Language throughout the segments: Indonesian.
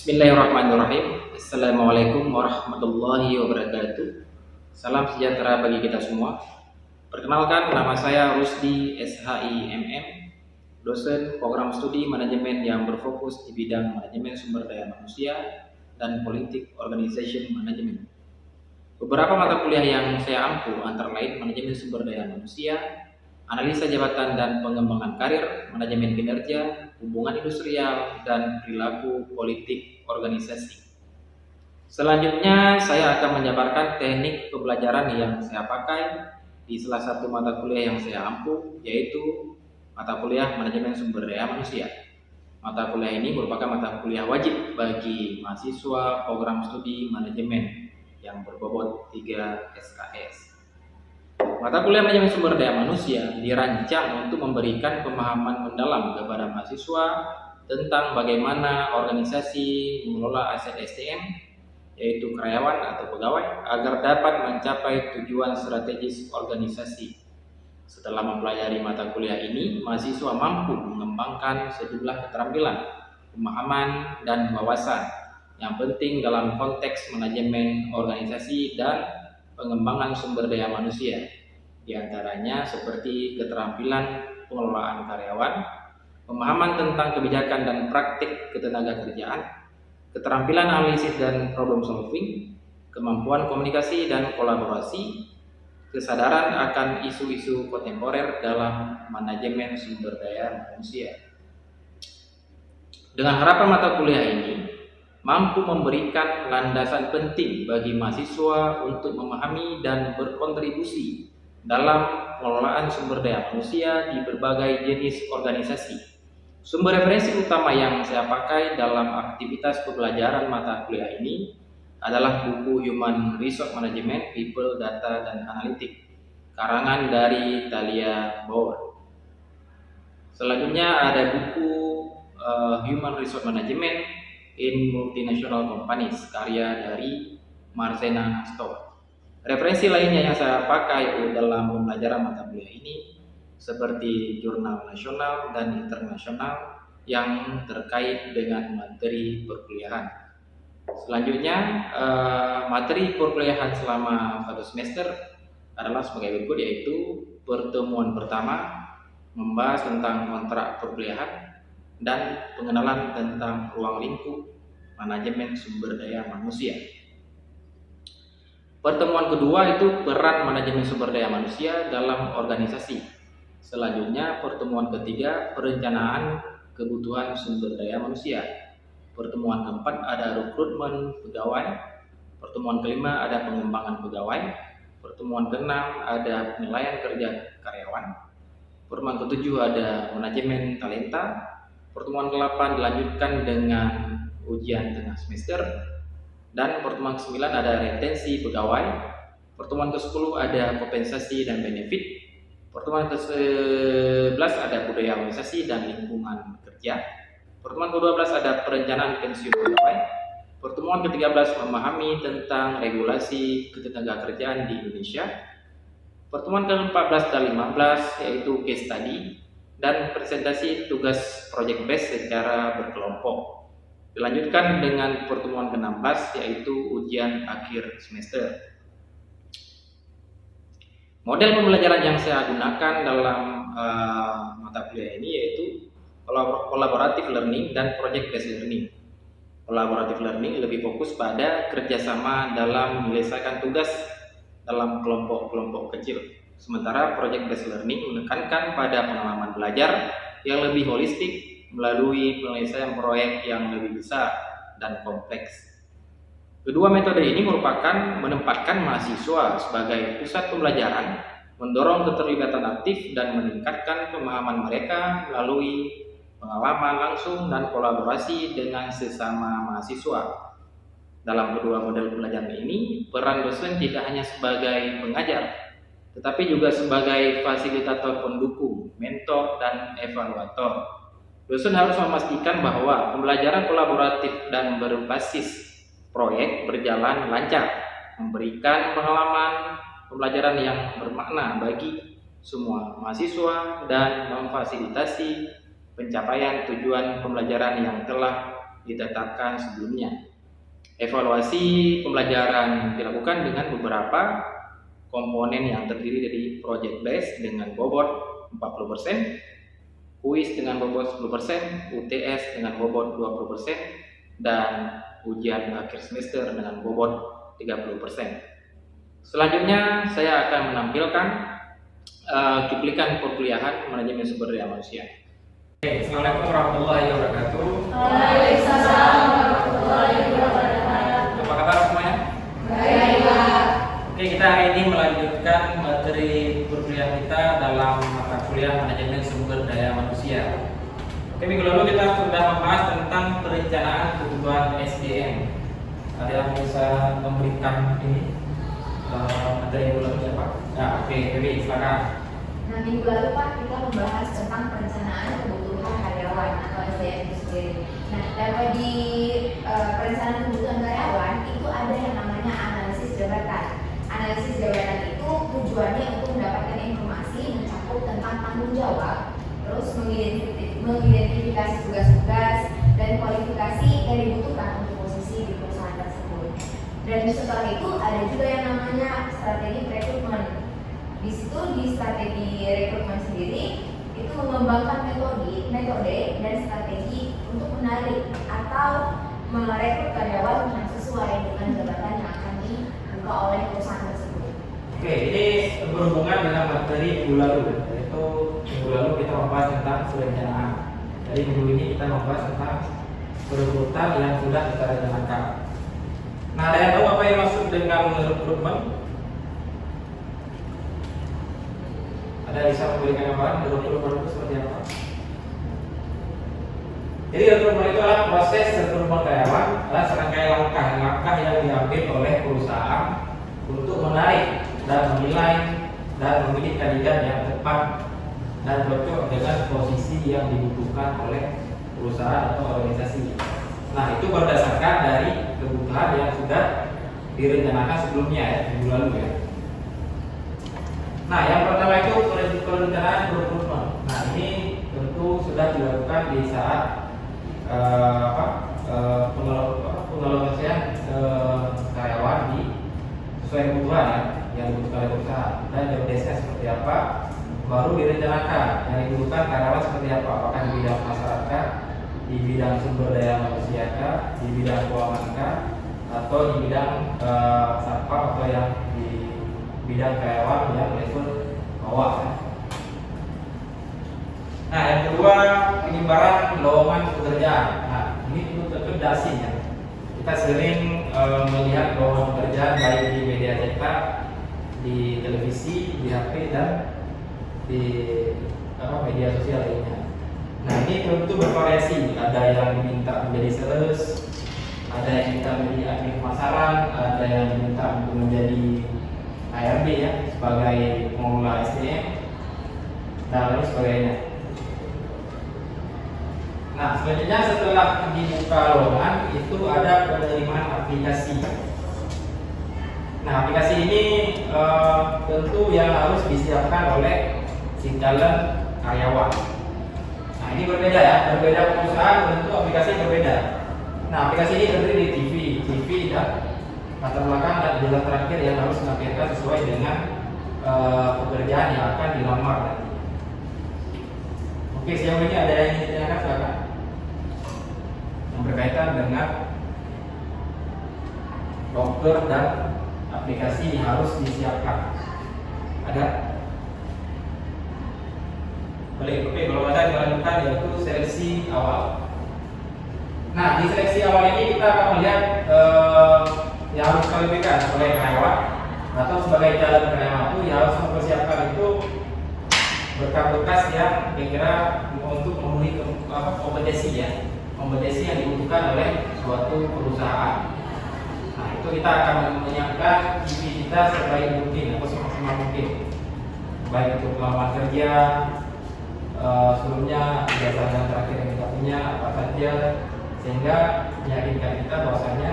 Bismillahirrahmanirrahim. Assalamualaikum warahmatullahi wabarakatuh. Salam sejahtera bagi kita semua. Perkenalkan, nama saya Rusdi SHIMM, dosen program studi manajemen yang berfokus di bidang manajemen sumber daya manusia dan politik organization management. Beberapa mata kuliah yang saya ampu antara lain manajemen sumber daya manusia, analisa jabatan dan pengembangan karir, manajemen kinerja, hubungan industrial, dan perilaku politik organisasi. Selanjutnya, saya akan menjabarkan teknik pembelajaran yang saya pakai di salah satu mata kuliah yang saya ampu, yaitu mata kuliah manajemen sumber daya manusia. Mata kuliah ini merupakan mata kuliah wajib bagi mahasiswa program studi manajemen yang berbobot 3 SKS. Mata kuliah manajemen sumber daya manusia dirancang untuk memberikan pemahaman mendalam kepada mahasiswa tentang bagaimana organisasi mengelola aset SDM, yaitu karyawan atau pegawai, agar dapat mencapai tujuan strategis organisasi. Setelah mempelajari mata kuliah ini, mahasiswa mampu mengembangkan sejumlah keterampilan, pemahaman, dan wawasan yang penting dalam konteks manajemen organisasi dan pengembangan sumber daya manusia. Di antaranya seperti keterampilan pengelolaan karyawan, pemahaman tentang kebijakan dan praktik ketenaga kerjaan, keterampilan analisis dan problem solving, kemampuan komunikasi dan kolaborasi, kesadaran akan isu-isu kontemporer dalam manajemen sumber daya manusia. Dengan harapan mata kuliah ini mampu memberikan landasan penting bagi mahasiswa untuk memahami dan berkontribusi dalam pengelolaan sumber daya manusia di berbagai jenis organisasi. Sumber referensi utama yang saya pakai dalam aktivitas pembelajaran mata kuliah ini adalah buku Human Resource Management, People, Data, dan Analytics, karangan dari Thalia Bauer. Selanjutnya ada buku Human Resource Management in Multinational Companies, karya dari Marcena Astor. Referensi lainnya yang saya pakai dalam pembelajaran mata kuliah ini seperti jurnal nasional dan internasional yang terkait dengan materi perkuliahan. Selanjutnya, materi perkuliahan selama 1 semester adalah sebagai berikut, yaitu pertemuan pertama membahas tentang kontrak perkuliahan dan pengenalan tentang ruang lingkup manajemen sumber daya manusia. Pertemuan kedua itu peran manajemen sumber daya manusia dalam organisasi. Selanjutnya, pertemuan ketiga perencanaan kebutuhan sumber daya manusia. Pertemuan keempat ada rekrutmen pegawai. Pertemuan kelima ada pengembangan pegawai. Pertemuan keenam ada penilaian kerja karyawan. Pertemuan ketujuh ada manajemen talenta. Pertemuan ke-8 dilanjutkan dengan ujian tengah semester. Dan pertemuan ke-9 ada retensi pegawai. Pertemuan ke-10 ada kompensasi dan benefit. Pertemuan ke-11 ada budaya organisasi dan lingkungan kerja. Pertemuan ke-12 ada perencanaan pensiun pegawai. Pertemuan ke-13 memahami tentang regulasi ketenagakerjaan di Indonesia. Pertemuan ke-14 dan 15 yaitu case study dan presentasi tugas project based secara berkelompok. Dilanjutkan dengan pertemuan ke-16 yaitu ujian akhir semester. Model pembelajaran yang saya gunakan dalam mata kuliah ini yaitu collaborative learning dan project based learning. Collaborative learning lebih fokus pada kerjasama dalam menyelesaikan tugas dalam kelompok-kelompok kecil. Sementara project based learning menekankan pada pengalaman belajar yang lebih holistik melalui penyelesaian proyek yang lebih besar dan kompleks. Kedua metode ini merupakan menempatkan mahasiswa sebagai pusat pembelajaran, mendorong keterlibatan aktif dan meningkatkan pemahaman mereka melalui pengalaman langsung dan kolaborasi dengan sesama mahasiswa. Dalam kedua model pembelajaran ini, peran dosen tidak hanya sebagai pengajar, tetapi juga sebagai fasilitator pendukung, mentor, dan evaluator. Dosen harus memastikan bahwa pembelajaran kolaboratif dan berbasis proyek berjalan lancar, memberikan pengalaman pembelajaran yang bermakna bagi semua mahasiswa dan memfasilitasi pencapaian tujuan pembelajaran yang telah ditetapkan sebelumnya. Evaluasi pembelajaran dilakukan dengan beberapa komponen yang terdiri dari project base dengan bobot 40%, kuis dengan bobot 10%, UTS dengan bobot 20%, dan ujian akhir semester dengan bobot 30%. Selanjutnya saya akan menampilkan cuplikan perkuliahan manajemen sumber daya manusia. Oke, Assalamualaikum warahmatullahi wabarakatuh. Waalaikumsalam warahmatullahi wabarakatuh. Apa kabar semuanya? Baik, Pak. Oke, kita hari ini melanjutkan materi perkuliahan kita dalam mata kuliah manajemen sumber daya manusia. Oke, minggu lalu kita sudah membahas tentang perencanaan kebutuhan SDM. Ada yang bisa memberikan ini materi minggu lalu siapa? Nah, oke, Dewi, silakan. Nah, minggu lalu Pak kita membahas tentang perencanaan kebutuhan karyawan atau SDM itu sendiri. Nah, dapat di perencanaan kebutuhan karyawan itu ada yang namanya analisis jabatan. Analisis jabatan itu tujuannya untuk mendapatkan informasi mencakup tentang tanggung jawab, terus mengidentifikasi tugas-tugas dan kualifikasi yang dibutuhkan untuk posisi di perusahaan tersebut. Dan setelah itu ada juga yang namanya strategi rekrutmen. Di situ di strategi rekrutmen sendiri itu mengembangkan metode dan strategi untuk menarik atau merekrut karyawan yang sesuai dengan jabatan yang akan dibuka oleh perusahaan tersebut. Oke, ini berhubungan dengan materi minggu lalu, yaitu minggu lalu kita membahas tentang perencanaan. Jadi minggu ini kita membahas tentang perekrutan yang sudah kita rencanakan. Nah, ada yang tahu apa yang maksud dengan rekrutmen? Ada yang bisa memberikan gambaran rekrutmen itu seperti apa? Jadi rekrutmen itu adalah proses rekrutmen karyawan, adalah serangkaian langkah yang diambil oleh perusahaan untuk menarik dan menilai dan memilih kandidat yang tepat dan cocok dengan posisi yang dibutuhkan oleh perusahaan atau organisasi. Nah, itu berdasarkan dari kebutuhan yang sudah direncanakan sebelumnya ya, minggu lalu ya. Nah, yang pertama itu perencanaan rekrutmen. Nah, ini tentu sudah dilakukan di saat pengelolaan karyawan di sesuai kebutuhan ya, yang dibutuhkan oleh perusahaan, dan job desk-nya seperti apa, baru direncanakan yang dibutuhkan karyawan seperti apa, apakah di bidang masyarakat, di bidang sumber daya manusia, di bidang keuangan, atau di bidang satpam, atau yang di bidang karyawan yang level bawah ya. Nah, yang kedua, penyebaran lowongan pekerjaan. Nah, ini tentu asing ya. Kita sering melihat lowongan pekerjaan baik di media cetak, di televisi, di HP, dan di media sosial lainnya. Nah, ini tentu bervariasi. Ada yang diminta menjadi sales, ada yang diminta menjadi admin pemasaran, ada yang diminta untuk menjadi HRD ya, sebagai pengelola SDM, dan lain sebagainya. Nah, selanjutnya setelah dibuka lowongan itu ada penerimaan aplikasi. Nah, aplikasi ini tentu yang harus disiapkan oleh si calon karyawan. Nah, ini berbeda ya, berbeda perusahaan tentu aplikasi berbeda. Nah, aplikasi ini terdiri di TV dan latar belakang dan jalan terakhir yang harus dilampirkan sesuai dengan pekerjaan yang akan dilamar nanti. Oke, sejauh ini ada yang ingin ditanyakan, silakan. Yang berkaitan dengan dokter dan aplikasi yang harus disiapkan. Ada? Boleh, oke, kalau ada yang dilanjutkan yaitu seleksi awal. Nah, di seleksi awal ini kita akan melihat yang harus dikualifikasi sebagai karyawan atau sebagai calon karyawan itu yang harus mempersiapkan itu berkas-berkas yang kira-kira untuk memenuhi kompetensi ya, kompetensi yang dibutuhkan oleh suatu perusahaan. Nah, itu kita akan menyiapkan CV kita sebaik mungkin atau semaksimal mungkin, baik untuk pelamar kerja, sebelumnya ijazah terakhir yang kita punya apa saja, sehingga meyakinkan kita bahwasanya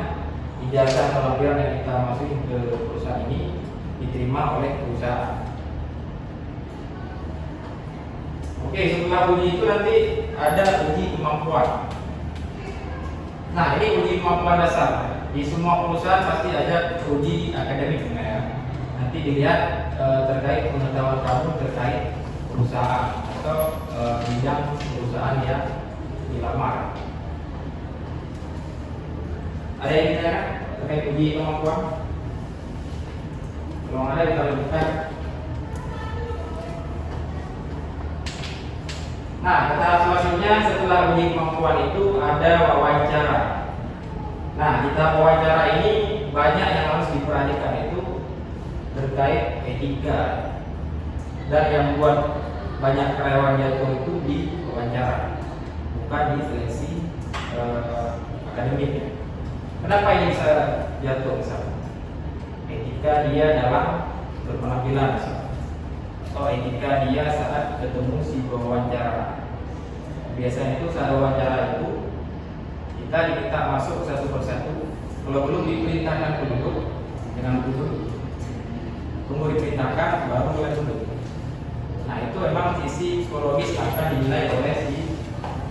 ijazah pelajaran yang kita masukin ke perusahaan ini diterima oleh perusahaan. Oke, setelah uji itu nanti ada uji kemampuan. Nah, ini uji kemampuan dasar. Di semua perusahaan pasti ada uji akademik ya. Nanti dilihat terkait pengetahuan kamu terkait perusahaan atau bidang perusahaan yang dilamar. Ada yang ditanyakan terkait uji kemampuan? Kalau ada kita lanjutkan. Nah, tahap selanjutnya setelah uji kemampuan itu ada wawancara. Nah, di tahap wawancara ini banyak yang harus diperhatikan itu terkait etika, dan yang membuat banyak karyawan jatuh itu di wawancara, bukan di seleksi akademiknya. Kenapa ini bisa jatuh misalnya? Etika dia dalam berpenampilan misalnya, atau etika dia saat ketemu si pewawancara. Biasanya itu saat wawancara itu kita diminta masuk satu persatu. Kalau belum diperintahkan duduk, dengan duduk. Tunggu diperintahkan baru mulai duduk. Nah, itu memang sisi psikologis akan dinilai oleh si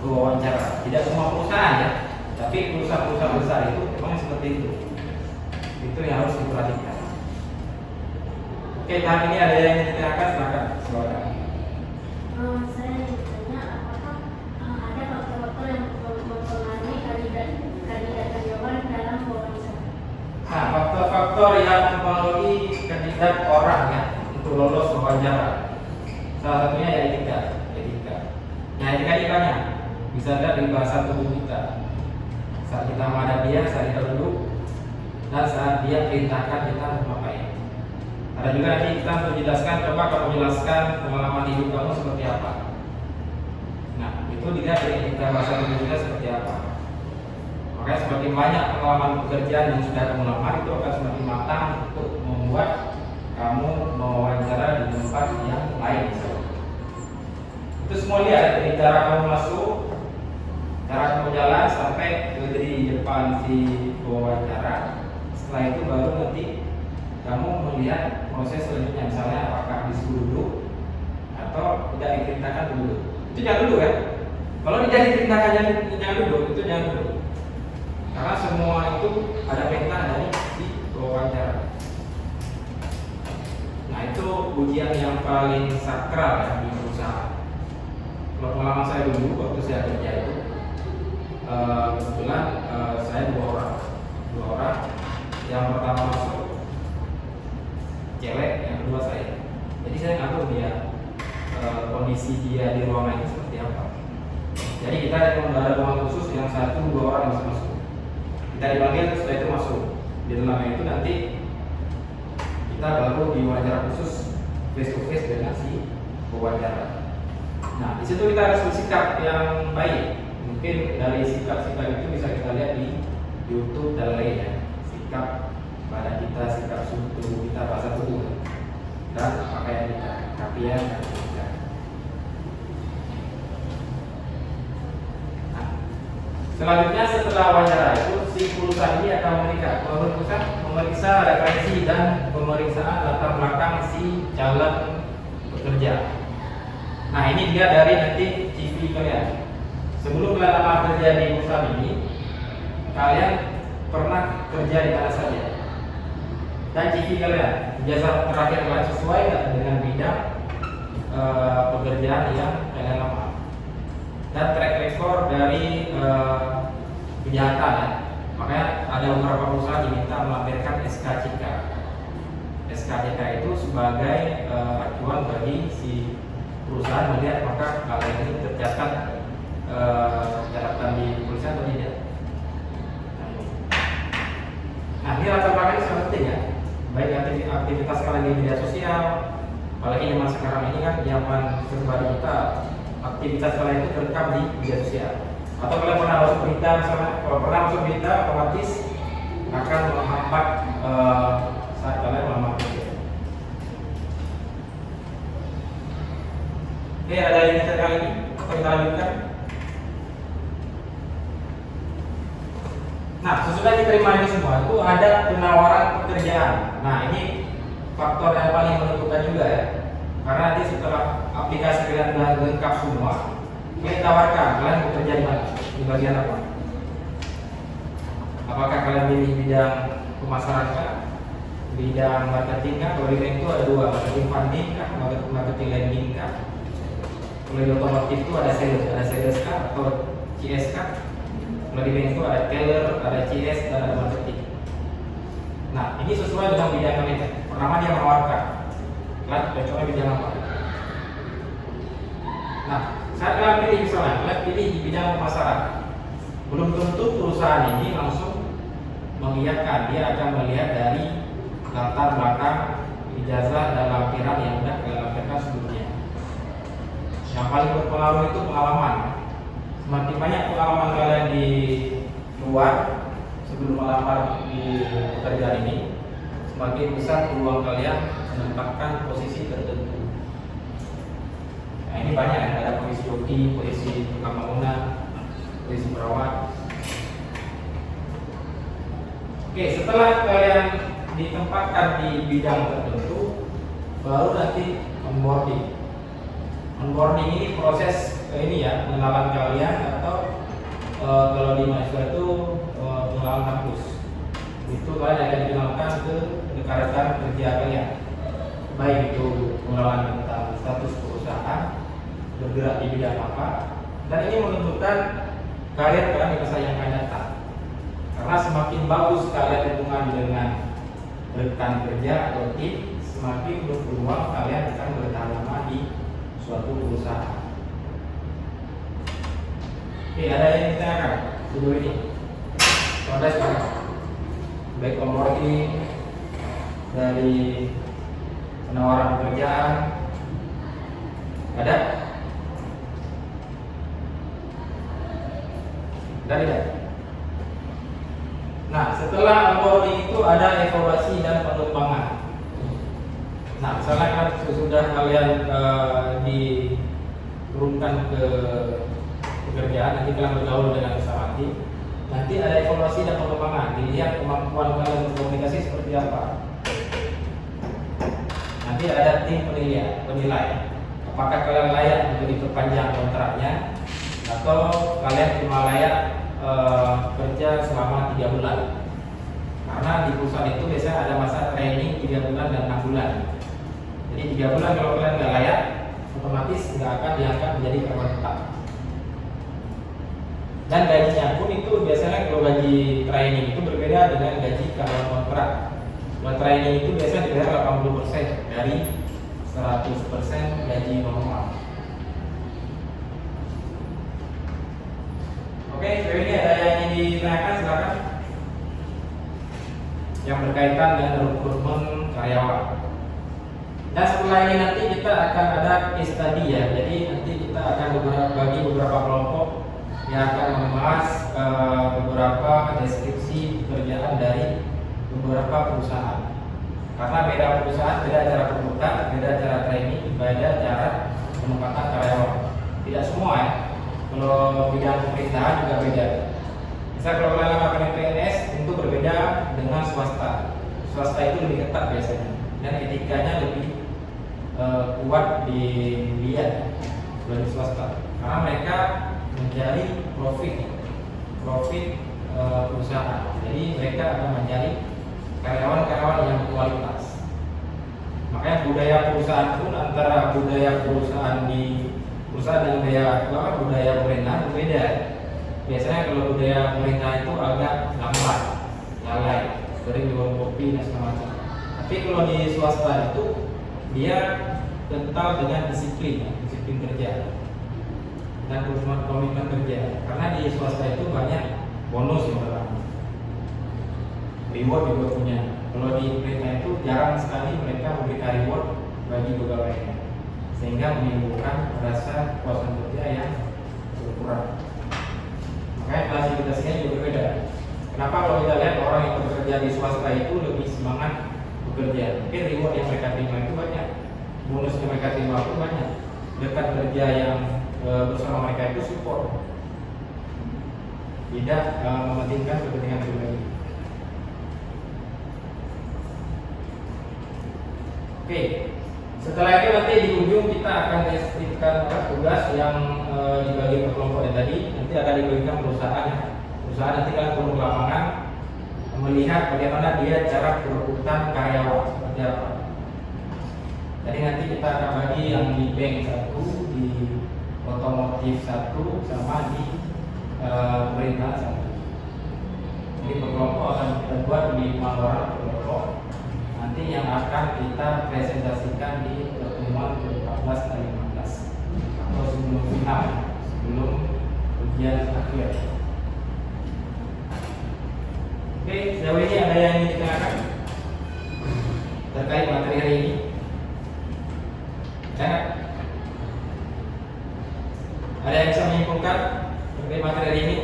pewawancara. Tidak semua perusahaan ya, tapi perusahaan-perusahaan besar itu memang seperti itu. Itu yang harus diperhatikan. Oke, tahap ini ada yang ditanyakan, silakan. Saya ingin bertanya, apakah ada faktor-faktor yang mempengaruhi kandidat karyawan dalam wawancara? Nah, faktor-faktor yang mempengaruhi kandidat orang ya untuk lolos wawancara. Salah satunya ya etika. Nah, etika ini banyak. Bisa ada dari bahasa tubuh kita. Saat kita menghadap dia, saat kita duduk, dan saat dia perintahkan kita untuk ngapain. Ada juga nanti kita untuk jelaskan, coba kamu jelaskan pengalaman hidup kamu seperti apa. Nah, itu dilihat dari etika bahasa tubuh kita seperti apa. Makanya semakin banyak pengalaman pekerjaan yang sudah kamu lamar, itu akan semakin matang untuk membuat kamu mewawancara di tempat yang lain. Itu semua lihat dari cara kamu masuk, cara kamu jalan sampai berdiri di depan si pewawancara. Setelah itu baru nanti kamu melihat proses selanjutnya, misalnya apakah disuruh duduk atau tidak diperintahkan duduk. Itu jangan dulu kan? Kalau tidak diperintahkan jangan duduk, itu jangan duduk. Karena semua itu ada perintah dari si pewawancara. Nah, itu ujian yang paling sakral ya di perusahaan. Kalau pengalaman saya dulu waktu saya kerja itu kebetulan saya dua orang. Yang pertama masuk cewek, yang kedua saya. Jadi saya ngatur dia kondisi dia di ruangan ini seperti apa. Jadi kita ada ruangan khusus yang 1-2 orang bisa masuk. Kita dipanggil, setelah itu masuk. Di dalamnya itu nanti kita baru diwawancara khusus face to face dengan si pewawancara. Nah, di situ kita harus bersikap yang baik. Mungkin dari sikap-sikap itu bisa kita lihat di YouTube dan lainnya. Sikap pada kita, sikap tubuh kita, bahasa tubuh, dan pakaian kita, pakaian kita. Nah, selanjutnya setelah wawancara itu si perusahaan ini akan memeriksa referensi dan pemeriksaan latar belakang si calon pekerja. Nah, ini dia dari nanti CV kalian. Sebelum kalian lamar kerja di perusahaan ini, kalian pernah kerja di mana saja? Dan CV kalian, ijazah terakhir kalian sesuai nggak dengan bidang pekerjaan yang kalian lamar? Dan track record dari kejahatan ya. Makanya ada beberapa perusahaan diminta melampirkan SKCK. SKCK itu sebagai acuan bagi si perusahaan melihat maka kalian ini tercatat catatan di perusahaan atau tidak. Nah, ini latar belakang sangat penting ya. Baik aktivitas kalian di media sosial, apalagi zaman sekarang ini kan zaman serba digital, aktivitas kalian itu terekam di media sosial. Atau kalian pernah masuk berita, misalnya kalau pernah masuk berita, otomatis akan menghambat saat kalian melamar kerja. Oke, ada yang kita kali ini atau kita lanjutkan? Nah, sesudah diterima ini semua itu ada penawaran pekerjaan. Nah, ini faktor yang paling menentukan juga ya. Karena nanti setelah aplikasi kalian sudah lengkap semua, kita tawarkan kalian bekerja di mana, di bagian apa. Apakah kalian pilih bidang pemasaran, bidang marketing kah? Kalau di bank itu ada dua, marketing funding kah, marketing lending kah? Kalau di otomotif itu ada sales kah atau CS kah? Kalau di bank itu ada teller, ada CS, dan ada marketing. Nah, ini sesuai dengan bidang kalian. Pertama dia menawarkan, kalian cocoknya bidang apa? Nah, saat kalian pilih misalnya, kalian pilih di bidang pemasaran, belum tentu perusahaan ini langsung mengiyakan. Dia akan melihat dari latar belakang, ijazah dan lampiran yang sudah kalian lampirkan sebelumnya. Yang paling berpengaruh itu pengalaman. Semakin banyak pengalaman kalian di luar sebelum melamar di pekerjaan ini, semakin besar peluang kalian menempatkan posisi tertentu. Nah, ini banyak, ada posisi joki, posisi tukang bangunan, posisi perawat. Oke, setelah kalian ditempatkan di bidang tertentu, baru nanti onboarding. Onboarding ini proses ini ya, pengenalan kalian atau kalau di mahasiswa itu pengenalan kampus. Itu kalian akan dikenalkan ke rekan-rekan kerja kalian, baik itu pengenalan tentang status perusahaan, bergerak di bidang apa, dan ini menentukan karir kalian di masa yang akan datang. Karena semakin bagus kalian hubungan dengan rekan kerja atau tim, semakin berpeluang kalian akan bertahan lama di suatu perusahaan. Oke, ada yang ditanyakan sejauh ini? Ada sekarang, baik onboarding dari penawaran pekerjaan, ada? Tidak? Nah, setelah onboarding itu ada evaluasi dan pengembangan. Nah, misalnya kan sesudah kalian diturunkan ke pekerjaan, nanti kalian bergaul dengan bersama tim, nanti ada evaluasi dan pengembangan. Dilihat kemampuan kalian berkomunikasi seperti apa. Nanti ada tim penilai. Apakah kalian layak untuk diperpanjang kontraknya, atau kalian cuma layak kerja selama 3 bulan. Karena di perusahaan itu biasanya ada masa training 3 bulan dan 6 bulan. Jadi 3 bulan kalau kalian nggak layak, otomatis nggak akan diangkat menjadi karyawan tetap. Dan gajinya pun itu biasanya kalau gaji training itu berbeda dengan gaji karyawan kontrak. Kalau training itu biasanya dibayar 80% dari 100% gaji normal. Oke, sejauh ini ada yang ingin ditanyakan, silakan. Yang berkaitan dengan rekrutmen karyawan. Dan setelah ini nanti kita akan ada case study ya. Jadi nanti kita akan bagi beberapa kelompok yang akan membahas beberapa deskripsi pekerjaan dari beberapa perusahaan. Karena beda perusahaan, beda cara perekrutan, beda cara training, beda cara penempatan karyawan. Tidak semua ya. Kalau bidang pemerintahan juga beda. Misal kalau kalian lamar PNS tentu berbeda dengan swasta. Swasta itu lebih ketat biasanya dan etikanya lebih kuat dilihat dari swasta. Karena mereka mencari profit perusahaan. Jadi mereka akan mencari karyawan-karyawan yang berkualitas. Makanya budaya perusahaan pun antara budaya perusahaan di perusahaan dan budaya pemerintahan berbeda. Biasanya kalau budaya pemerintah itu agak lambat, lalai, sering jual kopi dan segala macam. Tapi kalau di swasta itu dia kental dengan disiplin kerja dan komitmen kerja. Karena di swasta itu banyak bonus yang berlaku, reward juga punya. Kalau di pemerintah itu jarang sekali mereka memberikan reward bagi pegawainya, sehingga menimbulkan rasa puasan kerja yang berkurang. Makanya klasifikasinya juga berbeda. Kenapa kalau kita lihat orang yang bekerja di swasta itu lebih semangat bekerja? Mungkin reward yang mereka terima itu banyak, bonus yang mereka terima itu banyak. Rekan kerja yang bersama mereka itu support, tidak mementingkan kepentingan pribadi. Oke. Setelah itu nanti di ujung kita akan deskripsikan tugas yang dibagi per kelompok tadi. Nanti akan dibagikan perusahaan. Perusahaan nanti kalian turun ke lapangan, melihat bagaimana dia cara perekrutan karyawan seperti apa. Jadi nanti kita akan bagi yang di bank satu, di otomotif satu, sama di pemerintahan satu. Jadi per kelompok akan kita buat 5 orang per kelompok. Nanti yang akan kita presentasikan di pertemuan ke-14 dan 15 atau sebelum final, sebelum ujian akhir. Oke, sejauh ini ada yang ingin ditanyakan terkait materi hari ini? Ya? Ada yang bisa menyimpulkan terkait materi hari ini?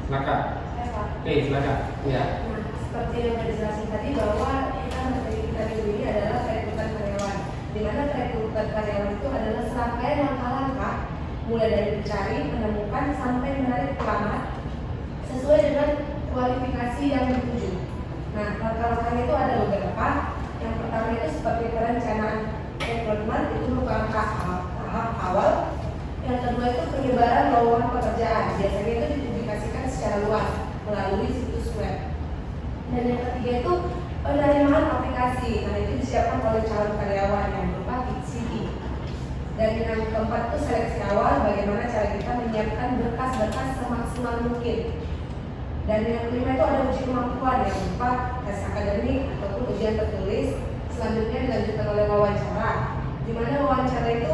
Silakan. Saya Pak. Oke, silakan. Ya. Nah, seperti yang sudah dijelasin tadi bahwa materi kita minggu ini adalah perekrutan karyawan. Di mana perekrutan karyawan itu adalah serangkaian langkah-langkah mulai dari mencari, menemukan sampai menarik pelamar sesuai dengan kualifikasi yang dituju. Nah, langkah-langkahnya itu ada beberapa. Yang pertama itu seperti perencanaan rekrutmen, itu merupakan tahap awal. Yang kedua itu penyebaran lowongan pekerjaan. Biasanya itu dipublikasikan secara luas melalui situs web. Dan yang ketiga itu penerimaan aplikasi. Nah, itu disiapkan oleh calon karyawan yang berupa CV. Dan yang keempat itu seleksi awal, bagaimana cara kita menyiapkan berkas-berkas semaksimal mungkin. Dan yang kelima itu ada uji kemampuan yang berupa tes akademik ataupun ujian tertulis. Selanjutnya dilanjutkan oleh wawancara, di mana wawancara itu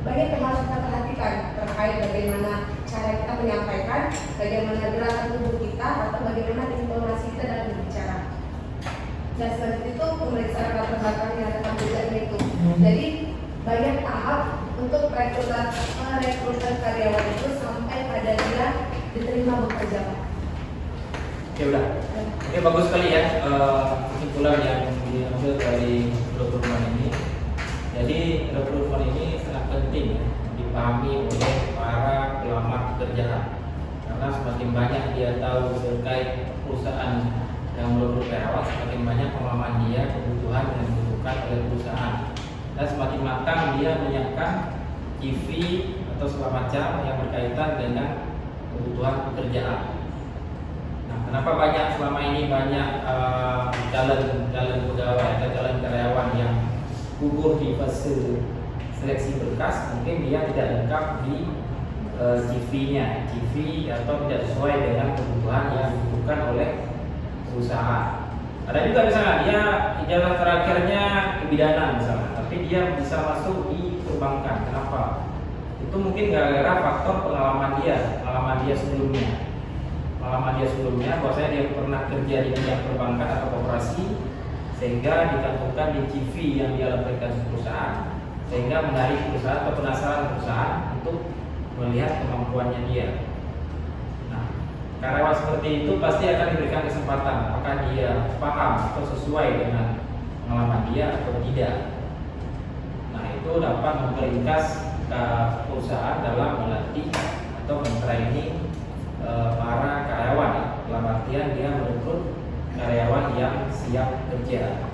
banyak yang harus kita perhatikan terkait bagaimana cara kita menyampaikan, bagaimana gerakan tubuh kita, atau bagaimana informasi kita dalam berbicara. Dan selanjutnya itu pemeriksaan latar belakang yang rekam jejaknya itu. Jadi banyak tahap untuk perekrutan karyawan itu sampai pada dia diterima bekerja. Oke, udah. Oke, bagus sekali ya kesimpulan yang diambil dari rekrutmen ini. Jadi rekrutmen ini sangat penting ya, dipahami oleh para pelamar pekerjaan. Karena semakin banyak dia tahu terkait perusahaan yang merekrut karyawan, semakin banyak pemahaman dia kebutuhan yang dibutuhkan oleh perusahaan. Dan semakin matang dia menyiapkan CV atau segala macam yang berkaitan dengan kebutuhan pekerjaan. Kenapa banyak selama ini banyak calon pegawai atau calon karyawan yang gugur di fase seleksi berkas? Mungkin dia tidak lengkap di CV-nya, CV atau tidak sesuai dengan kebutuhan yang dibutuhkan oleh perusahaan. Ada juga misalnya dia ijazah terakhirnya kebidanan misalnya, tapi dia bisa masuk di perbankan. Kenapa? Itu mungkin gara-gara faktor pengalaman dia sebelumnya. Bahwasanya dia pernah kerja di bidang perbankan atau koperasi, sehingga dicantumkan di CV yang dia lakukan di perusahaan, sehingga menarik perusahaan atau penasaran perusahaan untuk melihat kemampuannya dia. Nah, karyawan seperti itu pasti akan diberikan kesempatan apakah dia paham atau sesuai dengan pengalaman dia atau tidak. Nah, itu dapat memperingkas perusahaan dalam melatih atau mentraining para karyawan. Dalam artian dia merekrut karyawan yang siap kerja.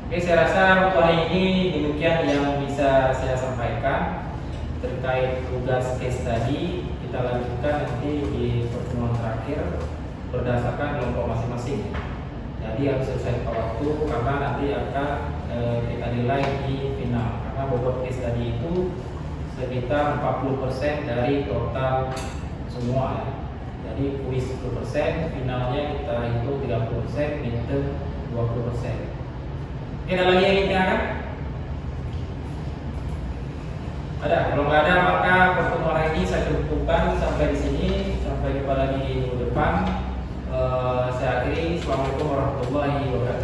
Oke, saya rasa untuk hari ini demikian yang bisa saya sampaikan terkait tugas case tadi. Kita lanjutkan nanti di pertemuan terakhir berdasarkan kelompok masing-masing. Jadi harus selesai tepat waktu karena nanti akan kita nilai di final. Karena bobot case tadi itu sekitar 40% dari total semua ya. Jadi kuis 10%, finalnya kita hitung 30%, midterm 20%. Oke, ada lagi yang ingin ditanyakan? Ada? Kalau nggak ada maka pertemuan hari ini saya cukupkan sampai di sini. Sampai jumpa lagi di minggu depan. Saya akhiri. Assalamualaikum warahmatullahi wabarakatuh.